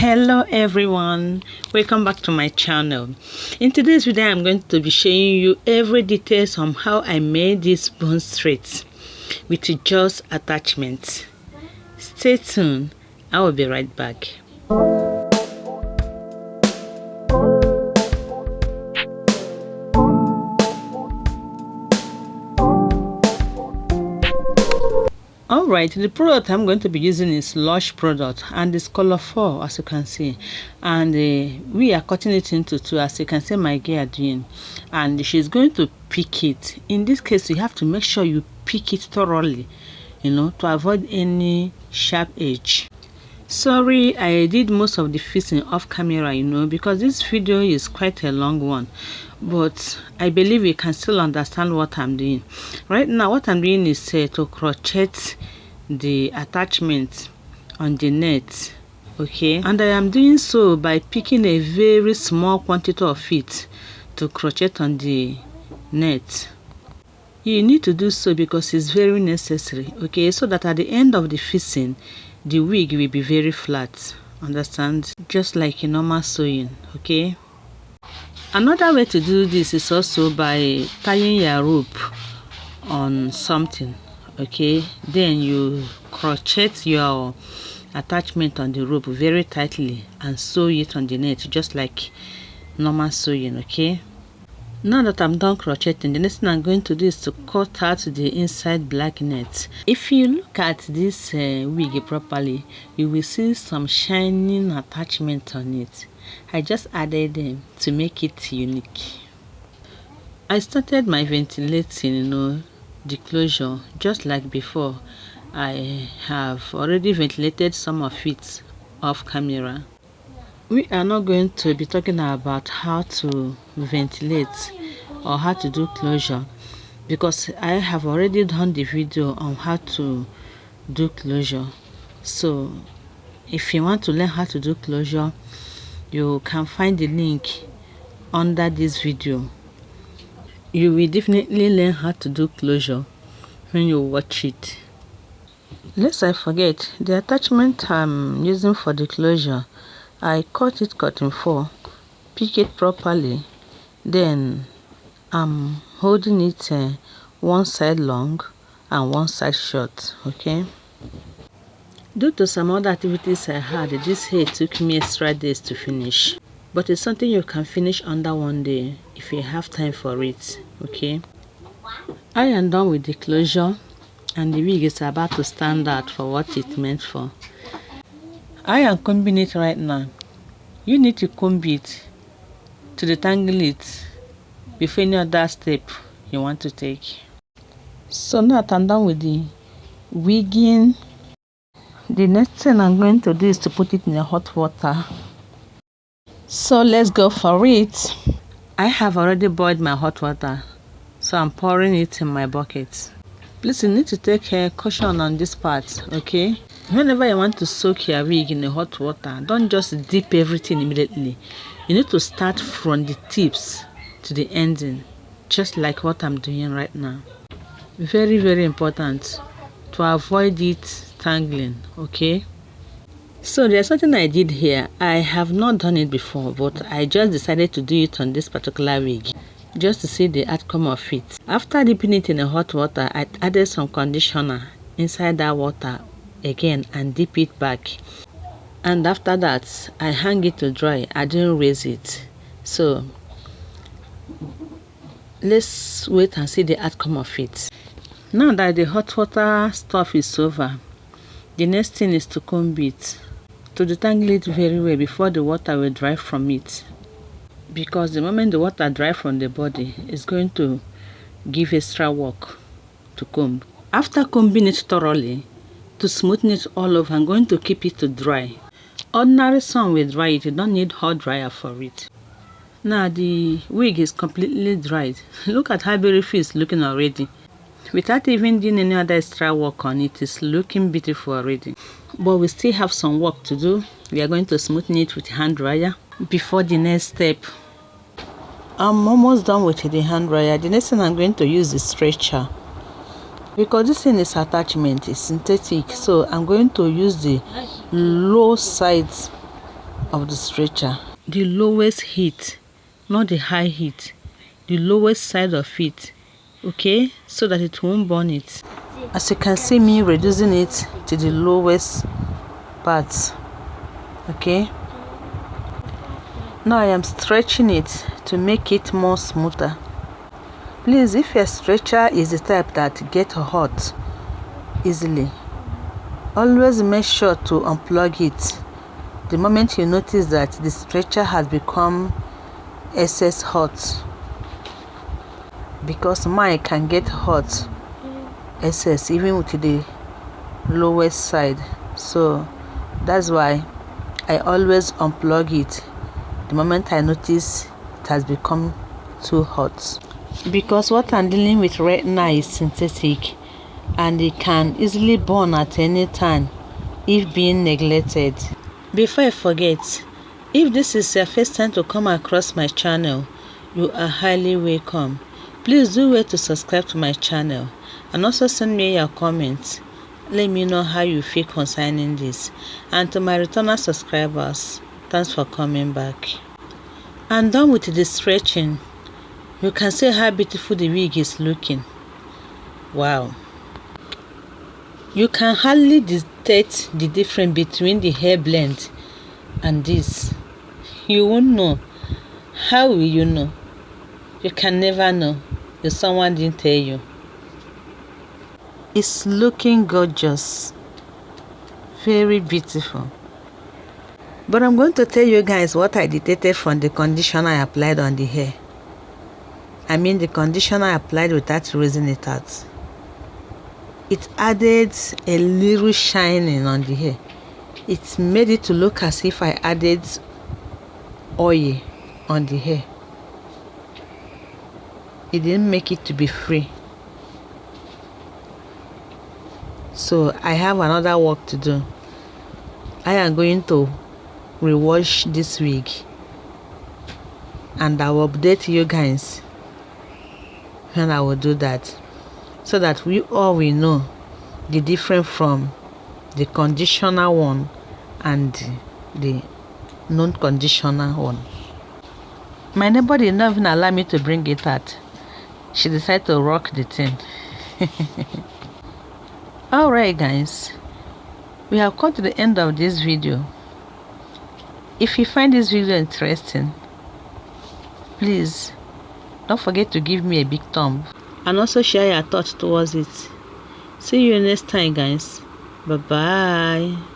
Hello everyone, welcome back to my channel. In today's video I'm going to be showing you every details on how I made this bone straight with just attachments. Stay tuned, I will be right back. Alright, the product I'm going to be using is Lush product, and it's color 4 as you can see, and we are cutting it into 2 as you can see my girl doing, and she's going to pick it. In this case you have to make sure you pick it thoroughly, to avoid any sharp edge. Sorry, I did most of the fixing off camera, because this video is quite a long one, but I believe you can still understand what I'm doing. Right now what I'm doing is to crochet the attachment on the net, okay, and I am doing so by picking a very small quantity of it to crochet on the net. You need to do so because it's very necessary, okay, so that at the end of the fixing the wig will be very flat, understand, just like a normal sewing, okay. Another way to do this is also by tying your rope on something, okay, then you crochet your attachment on the rope very tightly and sew it on the net just like normal sewing, okay. Now that I'm done crocheting, the next thing I'm going to do is to cut out the inside black net. If you look at this wig properly, you will see some shining attachment on it. I just added them to make it unique. I started my ventilating, the closure just like before. I have already ventilated some of it off camera. We are not going to be talking about how to ventilate or how to do closure because I have already done the video on how to do closure. So if you want to learn how to do closure, you can find the link under this video. You will definitely learn how to do closure when you watch it. Lest I forget, the attachment I'm using for the closure, I cut it cutting 4, pick it properly, then I'm holding it one side long and one side short, okay. Due to some other activities I had, this hair took me extra days to finish, but it's something you can finish under one day if you have time for it, okay. I am done with the closure and the wig is about to stand out for what it's meant for. I am combing it right now. You need to comb it to detangle it before any other step you want to take. So now that I'm done with the wigging, the next thing I'm going to do is to put it in the hot water. So let's go for it. I have already boiled my hot water, so I'm pouring it in my bucket. Please, you need to take caution on this part, okay? Whenever you want to soak your wig in the hot water, don't just dip everything immediately. You need to start from the tips to the ending, just like what I'm doing right now. Very, very important to avoid it tangling, okay? So there's something I did here. I have not done it before, but I just decided to do it on this particular wig, just to see the outcome of it. After dipping it in the hot water, I added some conditioner inside that water again and dip it back, and after that I hang it to dry. I didn't raise it. So let's wait and see the outcome of it. Now that the hot water stuff is over, the next thing is to comb it, to detangle it very well before the water will dry from it, because the moment the water dry from the body is going to give extra work to comb. After combing it thoroughly, to smoothen it all over, I'm going to keep it to dry. Ordinary sun will dry it, you don't need hot dryer for it. Now the wig is completely dried. Look at how beautiful it's looking already. Without even doing any other extra work on it, it's looking beautiful already. But we still have some work to do. We are going to smoothen it with hand dryer before the next step. I'm almost done with the hand dryer. The next thing I'm going to use is stretcher. Because this thing is attachment, it's synthetic, so I'm going to use the low side of the stretcher. The lowest heat, not the high heat, the lowest side of it, okay, so that it won't burn it. As you can see me reducing it to the lowest part, okay. Now I am stretching it to make it more smoother. Please, if your stretcher is the type that gets hot easily, always make sure to unplug it the moment you notice that the stretcher has become excess hot, because mine can get hot excess even with the lowest side. So that's why I always unplug it the moment I notice it has become too hot, because what I'm dealing with right now is synthetic and it can easily burn at any time if being neglected. Before I forget, if this is your first time to come across my channel, you are highly welcome. Please do wait to subscribe to my channel and also send me your comments. Let me know how you feel concerning this. And to my returner subscribers, thanks for coming back. I'm done with the stretching. You can see how beautiful the wig is looking. Wow. You can hardly detect the difference between the hair blend and this. You won't know. How will you know? You can never know if someone didn't tell you. It's looking gorgeous. Very beautiful. But I'm going to tell you guys what I detected from the conditioner I applied on the hair. I mean the conditioner I applied without raising it out. It added a little shining on the hair. It made it to look as if I added oil on the hair. It didn't make it to be free. So I have another work to do. I am going to rewash this wig and I will update you guys when I will do that, so that we all will know the difference from the conditioner one and the non-conditioner one. My neighbor did not even allow me to bring it out. She decided to rock the thing. Alright guys, we have come to the end of this video. If you find this video interesting, please don't forget to give me a big thumb and also share your thoughts towards it. See you next time guys. Bye bye.